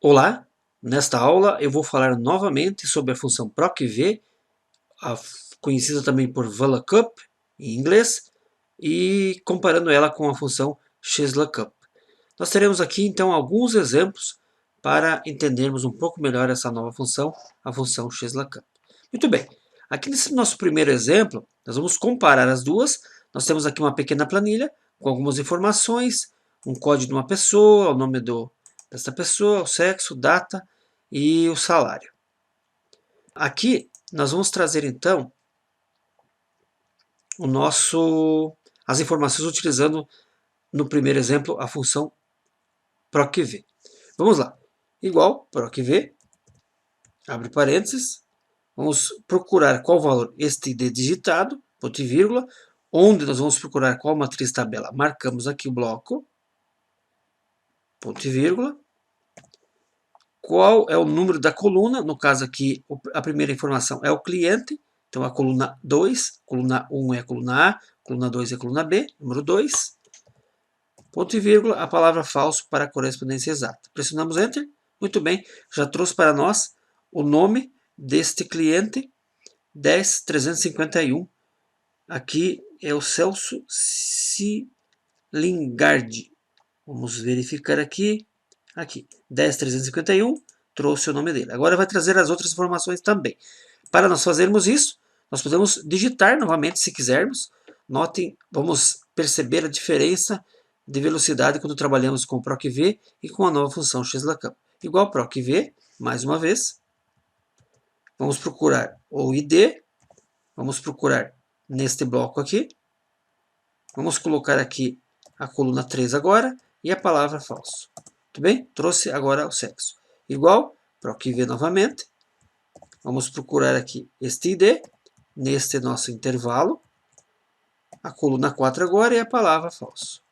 Olá, nesta aula eu vou falar novamente sobre a função procv, conhecida também por VLOOKUP em inglês, e comparando ela com a função XLOOKUP. Nós teremos aqui então alguns exemplos para entendermos um pouco melhor essa nova função, a função XLOOKUP. Muito bem, aqui nesse nosso primeiro exemplo, nós vamos comparar as duas. Nós temos aqui uma pequena planilha com algumas informações, um código de uma pessoa, o nome desta pessoa, o sexo, data e o salário. Aqui nós vamos trazer então as informações utilizando no primeiro exemplo a função procv. Vamos lá, igual procv, abre parênteses, vamos procurar qual valor este id digitado, ponto e vírgula, onde nós vamos procurar qual matriz tabela, marcamos aqui o bloco, ponto e vírgula, qual é o número da coluna, no caso aqui a primeira informação é o cliente, então a coluna 2, coluna 1 é a coluna A, coluna 2 é a coluna B, número 2, ponto e vírgula, a palavra falso para a correspondência exata. Pressionamos Enter, muito bem, já trouxe para nós o nome deste cliente, 10351, aqui é o Celso Silingardi. Vamos verificar aqui, 10351, trouxe o nome dele. Agora vai trazer as outras informações também. Para nós fazermos isso, nós podemos digitar novamente se quisermos. Notem, vamos perceber a diferença de velocidade quando trabalhamos com o procv e com a nova função XLOOKUP. Igual procv, mais uma vez. Vamos procurar o id, vamos procurar neste bloco aqui. Vamos colocar aqui a coluna 3 agora e a palavra falso. Muito bem? Trouxe agora o sexo. Igual, procv novamente. Vamos procurar aqui este id, neste nosso intervalo. A coluna 4 agora e a palavra falso.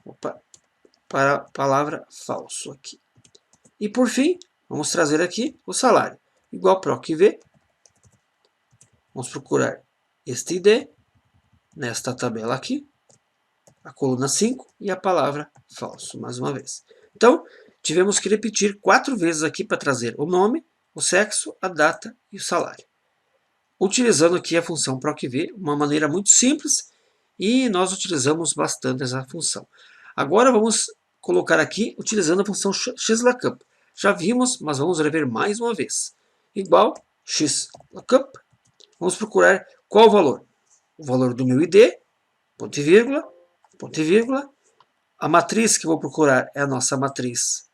Opa, para a palavra falso aqui. E por fim, vamos trazer aqui o salário. Igual procv. Vamos procurar este id, nesta tabela aqui. A coluna 5 e a palavra falso, mais uma vez. Então, tivemos que repetir 4 vezes aqui para trazer o nome, o sexo, a data e o salário. Utilizando aqui a função procv, uma maneira muito simples, e nós utilizamos bastante essa função. Agora vamos colocar aqui utilizando a função XLOOKUP. Já vimos, mas vamos rever mais uma vez. Igual XLOOKUP, vamos procurar qual o valor? O valor do meu id, ponto e vírgula, ponto e vírgula. A matriz que eu vou procurar é a nossa matriz.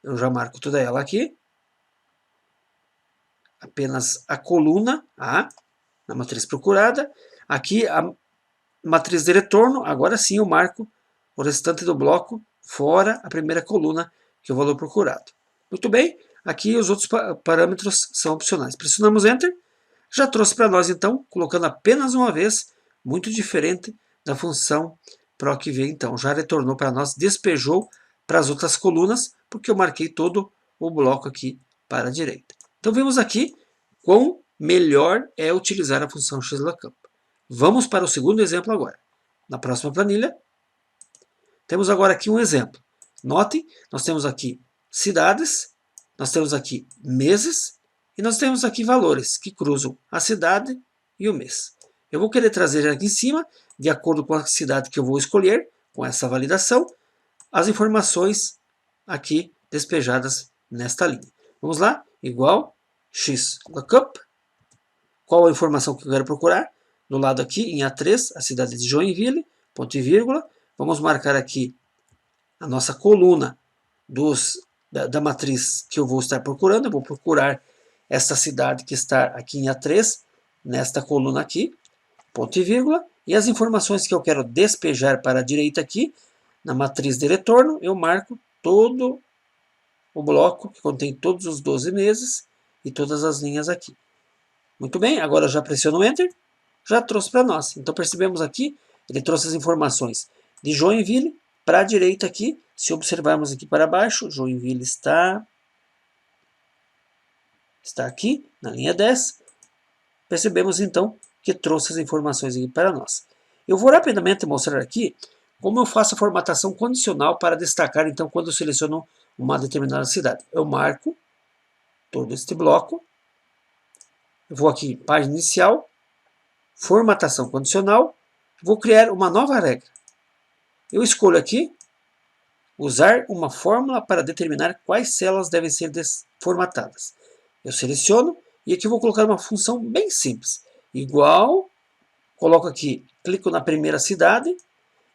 Eu já marco toda ela aqui. Apenas a coluna A, na matriz procurada. Aqui a matriz de retorno, agora sim eu marco o restante do bloco fora a primeira coluna, que é o valor procurado. Muito bem, aqui os outros parâmetros são opcionais. Pressionamos Enter, já trouxe para nós então, colocando apenas uma vez, muito diferente da função procv, então, já retornou para nós, despejou para as outras colunas, porque eu marquei todo o bloco aqui para a direita. Então vemos aqui quão melhor é utilizar a função XLOOKUP. Vamos para o segundo exemplo agora. Na próxima planilha, temos agora aqui um exemplo. Notem, nós temos aqui cidades, nós temos aqui meses, e nós temos aqui valores que cruzam a cidade e o mês. Eu vou querer trazer aqui em cima, de acordo com a cidade que eu vou escolher, com essa validação, as informações aqui despejadas nesta linha. Vamos lá? Igual XLOOKUP. Qual a informação que eu quero procurar? Do lado aqui, em A3, a cidade de Joinville, ponto e vírgula. Vamos marcar aqui a nossa coluna da matriz que eu vou estar procurando. Eu vou procurar esta cidade que está aqui em A3, nesta coluna aqui, ponto e vírgula. E as informações que eu quero despejar para a direita aqui, na matriz de retorno, eu marco todo o bloco que contém todos os 12 meses e todas as linhas aqui. Muito bem, agora eu já pressiono Enter, já trouxe para nós. Então percebemos aqui, ele trouxe as informações de Joinville para a direita aqui. Se observarmos aqui para baixo, Joinville está aqui na linha 10. Percebemos então que trouxe as informações aqui para nós. Eu vou rapidamente mostrar aqui como eu faço a formatação condicional para destacar, então, quando eu seleciono uma determinada cidade. Eu marco todo este bloco, eu vou aqui, página inicial, formatação condicional, vou criar uma nova regra. Eu escolho aqui, usar uma fórmula para determinar quais células devem ser formatadas. Eu seleciono e aqui vou colocar uma função bem simples. Igual, coloco aqui, clico na primeira cidade,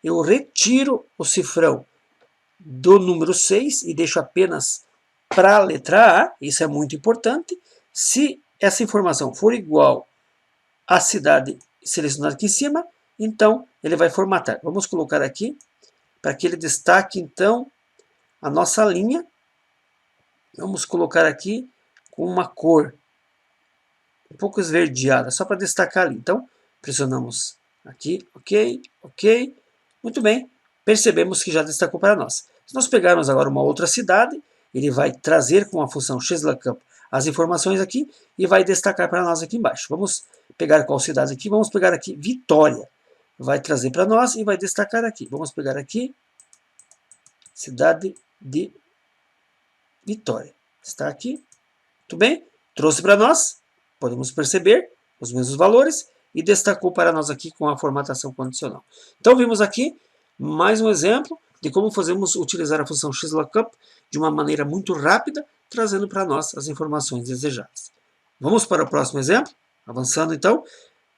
eu retiro o cifrão do número 6 e deixo apenas para a letra A, isso é muito importante. Se essa informação for igual à cidade selecionada aqui em cima, então ele vai formatar. Vamos colocar aqui, para que ele destaque então a nossa linha. Vamos colocar aqui com uma cor um pouco esverdeada, só para destacar ali. Então, pressionamos aqui, ok, ok. Muito bem, percebemos que já destacou para nós. Se nós pegarmos agora uma outra cidade, ele vai trazer com a função xlookup as informações aqui e vai destacar para nós aqui embaixo. Vamos pegar qual cidade aqui? Vamos pegar aqui Vitória. Vai trazer para nós e vai destacar aqui. Vamos pegar aqui cidade de Vitória. Está aqui. Muito bem, trouxe para nós. Podemos perceber os mesmos valores e destacou para nós aqui com a formatação condicional. Então vimos aqui mais um exemplo de como podemos utilizar a função xlookup de uma maneira muito rápida, trazendo para nós as informações desejadas. Vamos para o próximo exemplo, avançando então,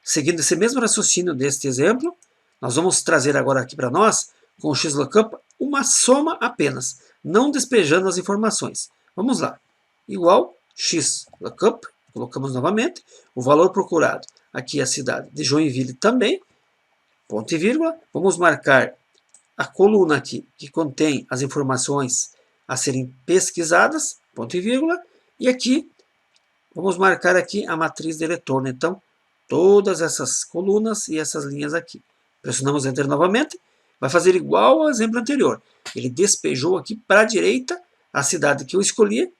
seguindo esse mesmo raciocínio deste exemplo, nós vamos trazer agora aqui para nós, com o xlookup, uma soma apenas, não despejando as informações. Vamos lá, igual xlookup, colocamos novamente, o valor procurado, aqui a cidade de Joinville também, ponto e vírgula, vamos marcar a coluna aqui, que contém as informações a serem pesquisadas, ponto e vírgula, e aqui, vamos marcar aqui a matriz de retorno, então, todas essas colunas e essas linhas aqui. Pressionamos Enter novamente, vai fazer igual ao exemplo anterior, ele despejou aqui para a direita a cidade que eu escolhi,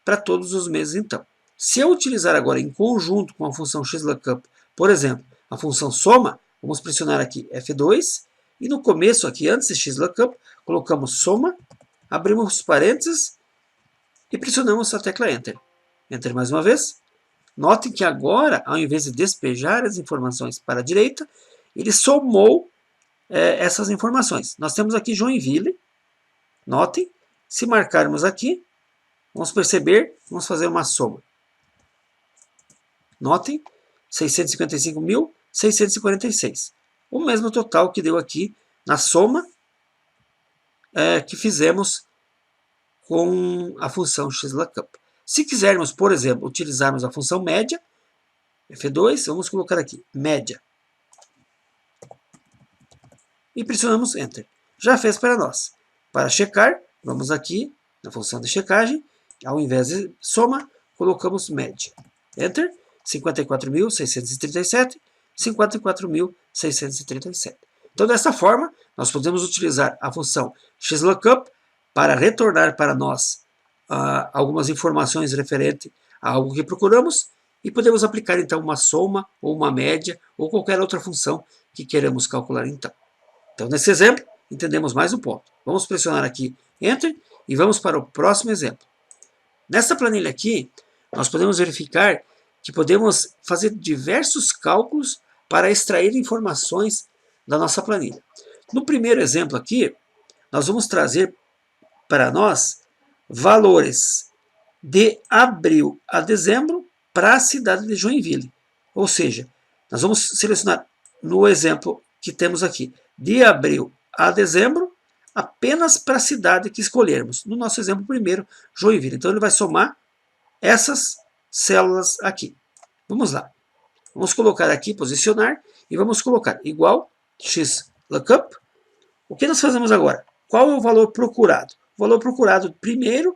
para todos os meses então. Se eu utilizar agora em conjunto com a função xlookup, por exemplo, a função soma, vamos pressionar aqui F2, e no começo aqui, antes de xlookup, colocamos soma, abrimos parênteses e pressionamos a tecla Enter. Enter mais uma vez. Notem que agora, ao invés de despejar as informações para a direita, ele somou essas informações. Nós temos aqui Joinville. Notem, se marcarmos aqui, vamos perceber, vamos fazer uma soma. Notem, 655.646. O mesmo total que deu aqui na soma que fizemos com a função xlookup. Se quisermos, por exemplo, utilizarmos a função média, F2, vamos colocar aqui, média. E pressionamos Enter. Já fez para nós. Para checar, vamos aqui na função de checagem, ao invés de soma, colocamos média. Enter. 54.637, 54.637. Então, dessa forma, nós podemos utilizar a função xlookup para retornar para nós algumas informações referentes a algo que procuramos e podemos aplicar, então, uma soma ou uma média ou qualquer outra função que queremos calcular, então. Então, nesse exemplo, entendemos mais um ponto. Vamos pressionar aqui Enter e vamos para o próximo exemplo. Nessa planilha aqui, nós podemos verificar que podemos fazer diversos cálculos para extrair informações da nossa planilha. No primeiro exemplo aqui, nós vamos trazer para nós valores de abril a dezembro para a cidade de Joinville. Ou seja, nós vamos selecionar no exemplo que temos aqui, de abril a dezembro, apenas para a cidade que escolhermos. No nosso exemplo primeiro, Joinville. Então ele vai somar essas células aqui. Vamos lá. Vamos colocar aqui, posicionar, e vamos colocar igual xlookup. O que nós fazemos agora? Qual é o valor procurado? O valor procurado primeiro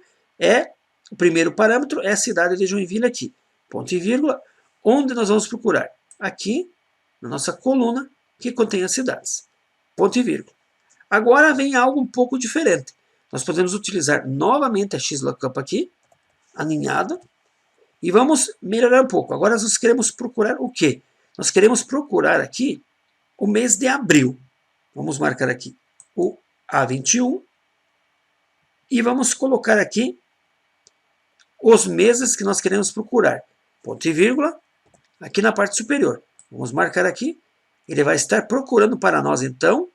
o primeiro parâmetro é a cidade de Joinville aqui. Ponto e vírgula. Onde nós vamos procurar? Aqui, na nossa coluna, que contém as cidades. Ponto e vírgula. Agora vem algo um pouco diferente. Nós podemos utilizar novamente a xlookup aqui, aninhada, e vamos melhorar um pouco. Agora nós queremos procurar o quê? Nós queremos procurar aqui o mês de abril. Vamos marcar aqui o A21. E vamos colocar aqui os meses que nós queremos procurar. Ponto e vírgula, aqui na parte superior. Vamos marcar aqui. Ele vai estar procurando para nós, então,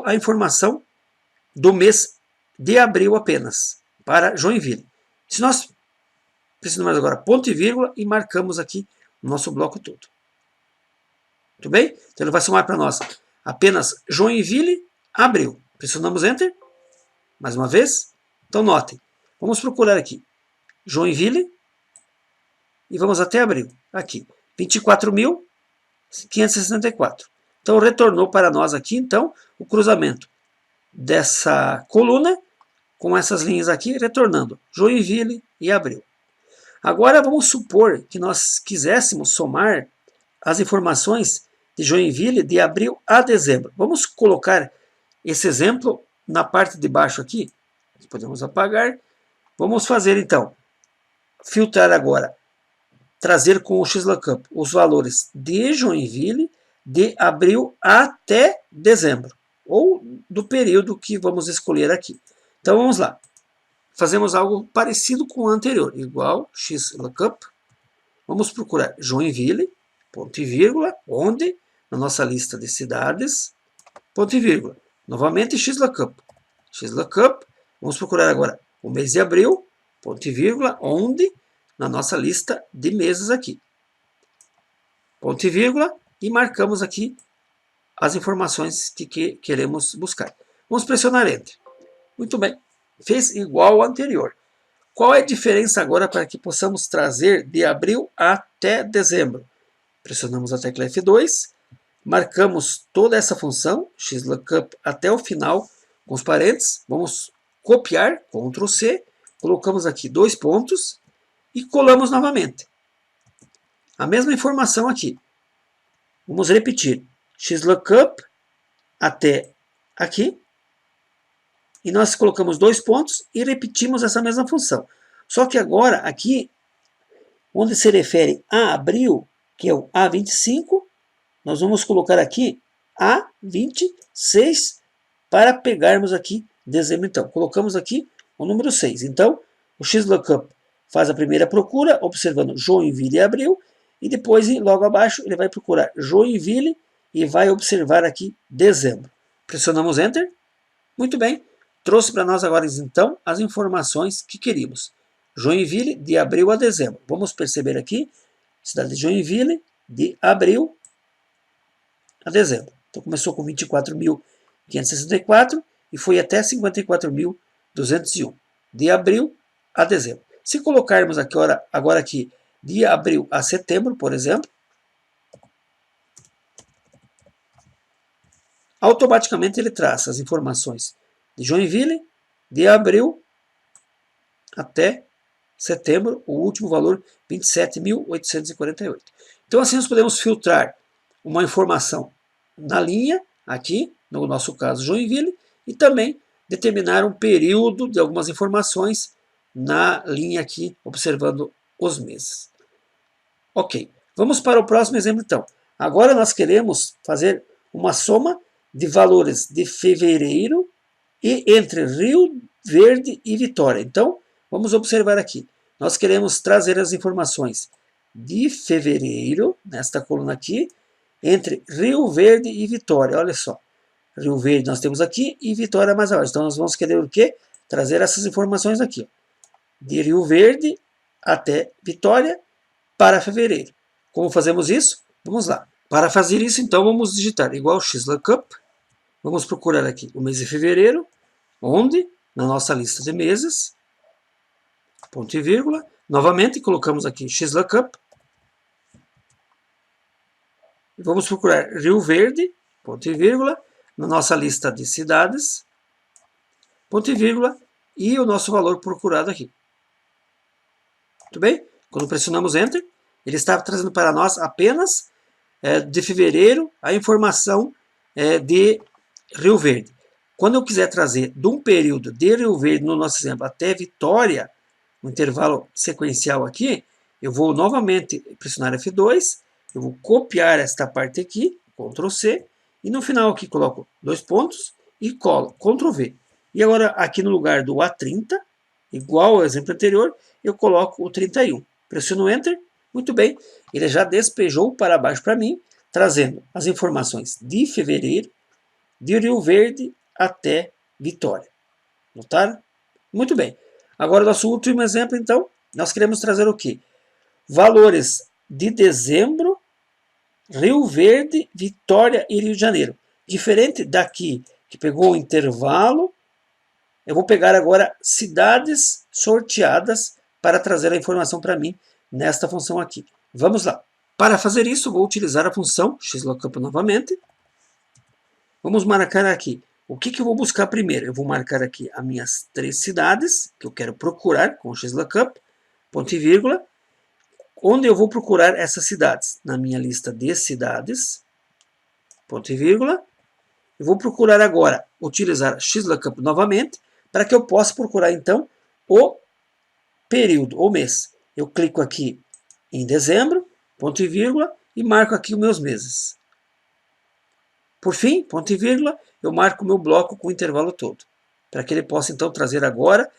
a informação do mês de abril apenas, para Joinville. Se nós precisamos agora ponto e vírgula e marcamos aqui o nosso bloco todo. Muito bem? Então ele vai somar para nós apenas Joinville, abril. Pressionamos Enter. Mais uma vez. Então notem. Vamos procurar aqui Joinville e vamos até abril. Aqui. 24.564. Então retornou para nós aqui, então, o cruzamento dessa coluna com essas linhas aqui, retornando Joinville e abril. Agora vamos supor que nós quiséssemos somar as informações de Joinville de abril a dezembro. Vamos colocar esse exemplo na parte de baixo aqui. Podemos apagar. Vamos fazer então, filtrar agora, trazer com o XLOOKUP os valores de Joinville de abril até dezembro, ou do período que vamos escolher aqui. Então vamos lá. Fazemos algo parecido com o anterior, igual XLOOKUP. Vamos procurar Joinville, ponto e vírgula, onde? Na nossa lista de cidades, ponto e vírgula. Novamente XLOOKUP. XLOOKUP, vamos procurar agora o mês de abril, ponto e vírgula, onde? Na nossa lista de meses aqui. Ponto e vírgula, e marcamos aqui as informações que queremos buscar. Vamos pressionar Enter. Muito bem, fez igual ao anterior. Qual é a diferença agora para que possamos trazer de abril até dezembro? Pressionamos a tecla F2, marcamos toda essa função, XLOOKUP até o final, com os parênteses, vamos copiar, Ctrl C, colocamos aqui 2 pontos e colamos novamente. A mesma informação aqui. Vamos repetir, XLOOKUP até aqui, e nós colocamos 2 pontos e repetimos essa mesma função. Só que agora, aqui, onde se refere a abril, que é o A25, nós vamos colocar aqui A26 para pegarmos aqui dezembro. Então, colocamos aqui o número 6. Então, o XLOOKUP faz a primeira procura, observando Joinville e abril, e depois, logo abaixo, ele vai procurar Joinville e vai observar aqui dezembro. Pressionamos Enter. Muito bem. Trouxe para nós agora, então, as informações que queríamos. Joinville, de abril a dezembro. Vamos perceber aqui, cidade de Joinville, de abril a dezembro. Então, começou com 24.564 e foi até 54.201. De abril a dezembro. Se colocarmos aqui, agora aqui, de abril a setembro, por exemplo, automaticamente ele traz as informações de Joinville, de abril até setembro, o último valor 27.848. Então assim nós podemos filtrar uma informação na linha, aqui, no nosso caso Joinville, e também determinar um período de algumas informações na linha aqui, observando os meses. Ok, vamos para o próximo exemplo então. Agora nós queremos fazer uma soma de valores de fevereiro e entre Rio Verde e Vitória. Então, vamos observar aqui. Nós queremos trazer as informações de fevereiro, nesta coluna aqui, entre Rio Verde e Vitória. Olha só, Rio Verde nós temos aqui e Vitória mais abaixo. Então, nós vamos querer o quê? Trazer essas informações aqui. De Rio Verde até Vitória para fevereiro. Como fazemos isso? Vamos lá. Para fazer isso, então, vamos digitar igual XLOOKUP. Vamos procurar aqui o mês de fevereiro, onde? Na nossa lista de meses, ponto e vírgula. Novamente, colocamos aqui XLOOKUP. E vamos procurar Rio Verde, ponto e vírgula, na nossa lista de cidades, ponto e vírgula, e o nosso valor procurado aqui. Muito bem? Quando pressionamos Enter, ele está trazendo para nós apenas de fevereiro a informação de Rio Verde. Quando eu quiser trazer de um período de Rio Verde, no nosso exemplo, até Vitória, um intervalo sequencial aqui, eu vou novamente pressionar F2, eu vou copiar esta parte aqui, Ctrl C, e no final aqui coloco 2 pontos e colo, Ctrl V. E agora, aqui no lugar do A30, igual ao exemplo anterior, eu coloco o 31. Pressiono Enter, muito bem, ele já despejou para baixo para mim, trazendo as informações de fevereiro, de Rio Verde até Vitória. Notaram? Muito bem. Agora, nosso último exemplo, então, nós queremos trazer o quê? Valores de dezembro, Rio Verde, Vitória e Rio de Janeiro. Diferente daqui, que pegou o intervalo, eu vou pegar agora cidades sorteadas para trazer a informação para mim nesta função aqui. Vamos lá. Para fazer isso, vou utilizar a função xlookup novamente. Vamos marcar aqui. O que eu vou buscar primeiro? Eu vou marcar aqui as minhas 3 cidades, que eu quero procurar com o xlookup, ponto e vírgula. Onde eu vou procurar essas cidades? Na minha lista de cidades, ponto e vírgula. Eu vou procurar agora utilizar xlookup novamente, para que eu possa procurar então o período, o mês. Eu clico aqui em dezembro, ponto e vírgula, e marco aqui os meus meses. Por fim, ponto e vírgula, eu marco o meu bloco com o intervalo todo, para que ele possa então trazer agora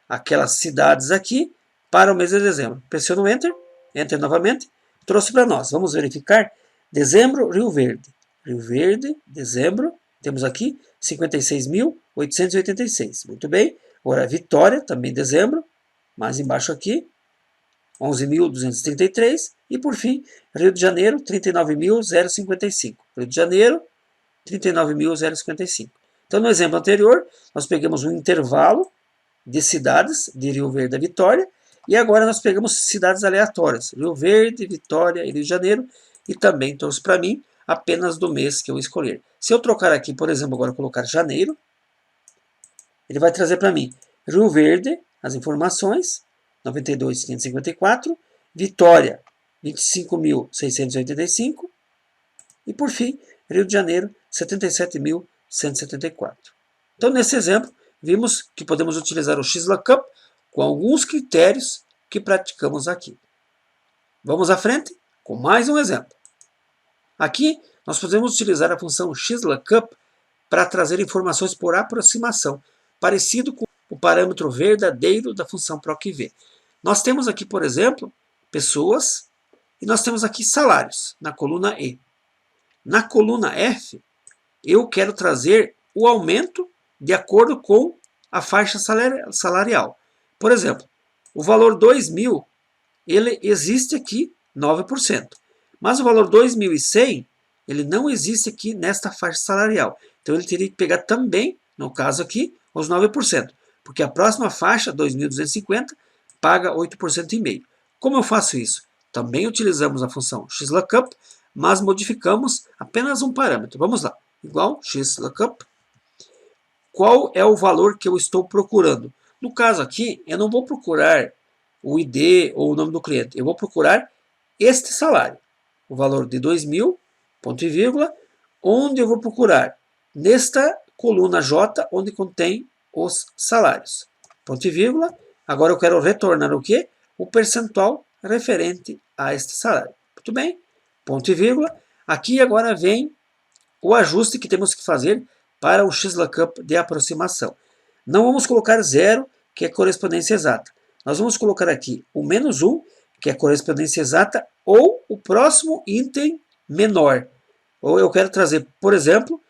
aquelas cidades aqui para o mês de dezembro. Pressiono Enter, Enter novamente, trouxe para nós. Vamos verificar. Dezembro, Rio Verde. Rio Verde, dezembro, temos aqui 56.886. Muito bem. Agora, Vitória, também dezembro, mais embaixo aqui, 11.233. E por fim, Rio de Janeiro, 39.055. Rio de Janeiro, 39.055. Então, no exemplo anterior, nós pegamos um intervalo de cidades de Rio Verde a Vitória, e agora nós pegamos cidades aleatórias, Rio Verde, Vitória e Rio de Janeiro, e também trouxe para mim apenas do mês que eu escolher. Se eu trocar aqui, por exemplo, agora colocar janeiro, ele vai trazer para mim Rio Verde, as informações, 92.554, Vitória, 25.685, e por fim, Rio de Janeiro, 77.174. Então, nesse exemplo, vimos que podemos utilizar o xlookup com alguns critérios que praticamos aqui. Vamos à frente com mais um exemplo. Aqui, nós podemos utilizar a função xlookup para trazer informações por aproximação, parecido com o parâmetro verdadeiro da função procv. Nós temos aqui, por exemplo, pessoas, e nós temos aqui salários, na coluna E. Na coluna F, eu quero trazer o aumento de acordo com a faixa salarial. Por exemplo, o valor 2.000, ele existe aqui 9%. Mas o valor 2.100, ele não existe aqui nesta faixa salarial. Então, ele teria que pegar também, no caso aqui, os 9%. Porque a próxima faixa, 2.250, paga 8,5%. Como eu faço isso? Também utilizamos a função xlookup, mas modificamos apenas um parâmetro. Vamos lá. Igual xlookup. Qual é o valor que eu estou procurando? No caso aqui, eu não vou procurar o ID ou o nome do cliente. Eu vou procurar este salário. O valor de 2.000, ponto e vírgula, onde eu vou procurar? Nesta coluna J, onde contém os salários. Ponto e vírgula. Agora eu quero retornar o quê? O percentual referente a este salário. Muito bem. Ponto e vírgula. Aqui agora vem o ajuste que temos que fazer para o xlookup de aproximação. Não vamos colocar 0, que é correspondência exata. Nós vamos colocar aqui o menos 1, que é correspondência exata, ou o próximo item menor. Ou eu quero trazer, por exemplo,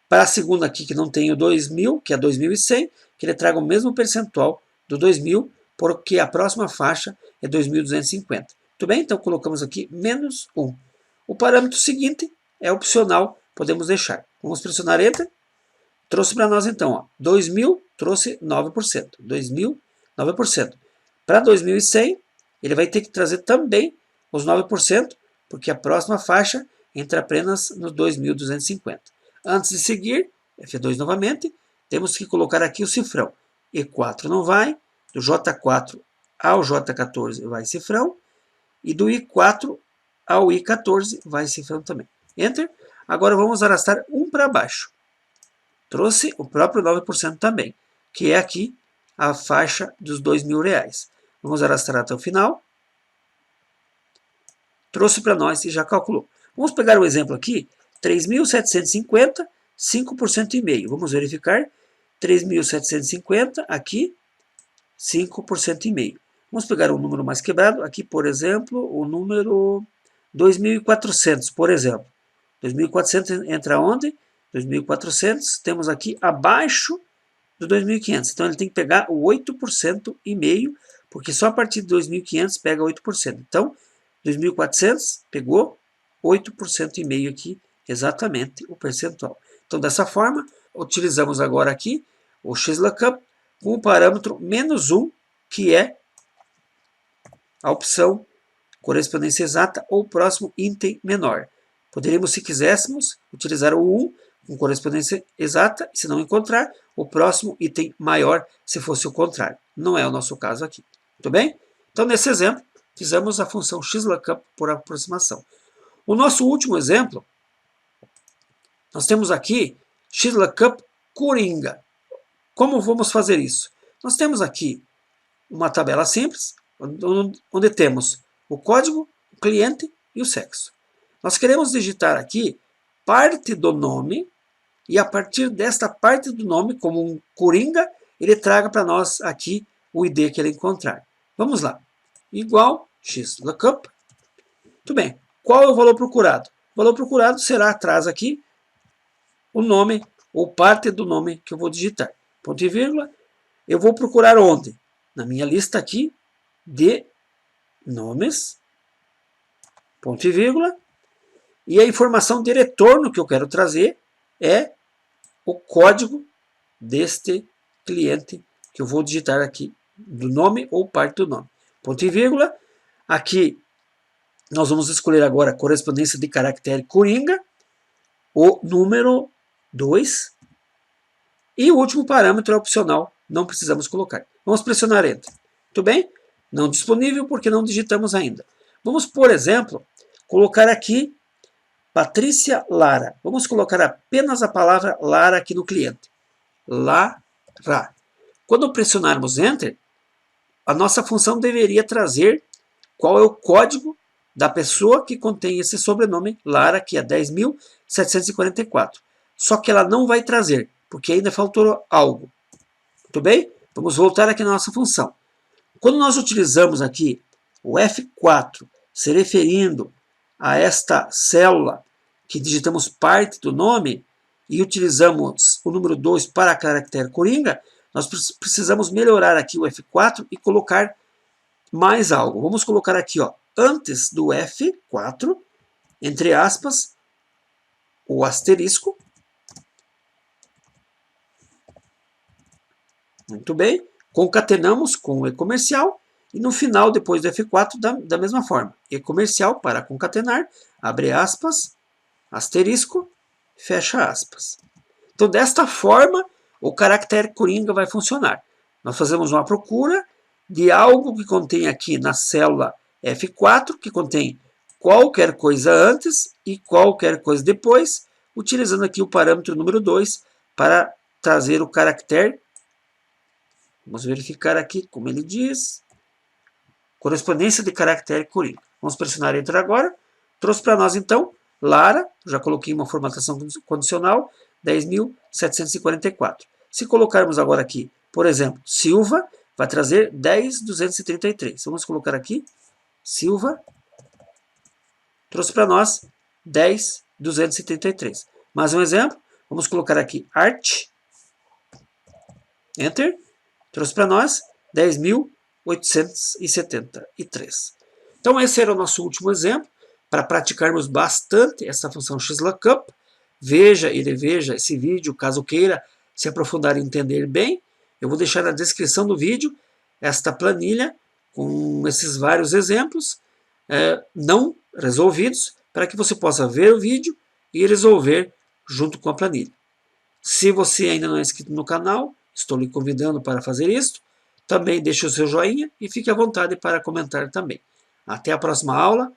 para a segunda aqui, que não tem o 2.000, que é 2.100, que ele traga o mesmo percentual do 2.000, porque a próxima faixa é 2.250. Muito bem? Então colocamos aqui menos 1. O parâmetro seguinte é opcional, podemos deixar. Vamos pressionar Enter. Trouxe para nós então, ó, 2.000 trouxe 9%. 2.000, 9%. Para 2.100, ele vai ter que trazer também os 9%, porque a próxima faixa entra apenas no 2.250. Antes de seguir, F2 novamente, temos que colocar aqui o cifrão. E4 não vai, do J4 ao J14 vai cifrão, e do I4 ao I14 vai cifrão também. Enter. Agora vamos arrastar um para baixo. Trouxe o próprio 9% também, que é aqui a faixa dos R$2.000. Vamos arrastar até o final. Trouxe para nós e já calculou. Vamos pegar um exemplo aqui, 3.750, 5,5%. Vamos verificar. 3.750, aqui 5,5%. Vamos pegar um número mais quebrado, aqui por exemplo, o número 2.400, por exemplo. 2.400 entra onde? 2.400, temos aqui abaixo do 2.500. Então ele tem que pegar o 8,5%, porque só a partir de 2.500 pega 8%. Então, 2.400 pegou 8,5% aqui, exatamente o percentual. Então, dessa forma, utilizamos agora aqui o XLOOKUP com o parâmetro -1, que é a opção correspondência exata ou próximo item menor. Poderíamos, se quiséssemos, utilizar o 1 com correspondência exata, e se não encontrar, o próximo item maior, se fosse o contrário. Não é o nosso caso aqui. Muito bem? Então, nesse exemplo, fizemos a função XLOOKUP por aproximação. O nosso último exemplo, nós temos aqui XLOOKUP Coringa. Como vamos fazer isso? Nós temos aqui uma tabela simples, onde temos o código, o cliente e o sexo. Nós queremos digitar aqui parte do nome, e a partir desta parte do nome, como um coringa, ele traga para nós aqui o ID que ele encontrar. Vamos lá. Igual XLOOKUP. Muito bem. Qual é o valor procurado? O valor procurado será atrás aqui o nome ou parte do nome que eu vou digitar. Ponto e vírgula. Eu vou procurar onde? Na minha lista aqui de nomes. Ponto e vírgula. E a informação de retorno que eu quero trazer é o código deste cliente que eu vou digitar aqui, do nome ou parte do nome. Ponto e vírgula. Aqui nós vamos escolher agora a correspondência de caractere coringa, o número 2, e o último parâmetro é opcional, não precisamos colocar. Vamos pressionar Enter. Muito bem? Não disponível porque não digitamos ainda. Vamos, por exemplo, colocar aqui Patrícia Lara. Vamos colocar apenas a palavra Lara aqui no cliente. Lara. Quando pressionarmos Enter, a nossa função deveria trazer qual é o código da pessoa que contém esse sobrenome Lara, que é 10.744. Só que ela não vai trazer, porque ainda faltou algo. Muito bem? Vamos voltar aqui na nossa função. Quando nós utilizamos aqui o F4 se referindo a esta célula que digitamos parte do nome e utilizamos o número 2 para caractere coringa, nós precisamos melhorar aqui o F4 e colocar mais algo. Vamos colocar aqui, ó, antes do F4, entre aspas, o asterisco. Muito bem. Concatenamos com o e-comercial e no final, depois do F4, da mesma forma. E-comercial para concatenar, abre aspas, asterisco, fecha aspas. Então, desta forma, o caractere coringa vai funcionar. Nós fazemos uma procura de algo que contém aqui na célula F4, que contém qualquer coisa antes e qualquer coisa depois, utilizando aqui o parâmetro número 2 para trazer o caractere. Vamos verificar aqui como ele diz. Correspondência de caractere coringa. Vamos pressionar Enter agora. Trouxe para nós, então, Lara. Já coloquei uma formatação condicional. 10.744. Se colocarmos agora aqui, por exemplo, Silva, vai trazer 10.233. Vamos colocar aqui, Silva. Trouxe para nós 10.233. Mais um exemplo. Vamos colocar aqui, Arte. Enter. Trouxe para nós 10.873. Então, esse era o nosso último exemplo, para praticarmos bastante essa função XLOOKUP. Veja e reveja esse vídeo, caso queira se aprofundar e entender bem. Eu vou deixar na descrição do vídeo esta planilha com esses vários exemplos não resolvidos, para que você possa ver o vídeo e resolver junto com a planilha. Se você ainda não é inscrito no canal, estou lhe convidando para fazer isso. Também deixe o seu joinha e fique à vontade para comentar também. Até a próxima aula.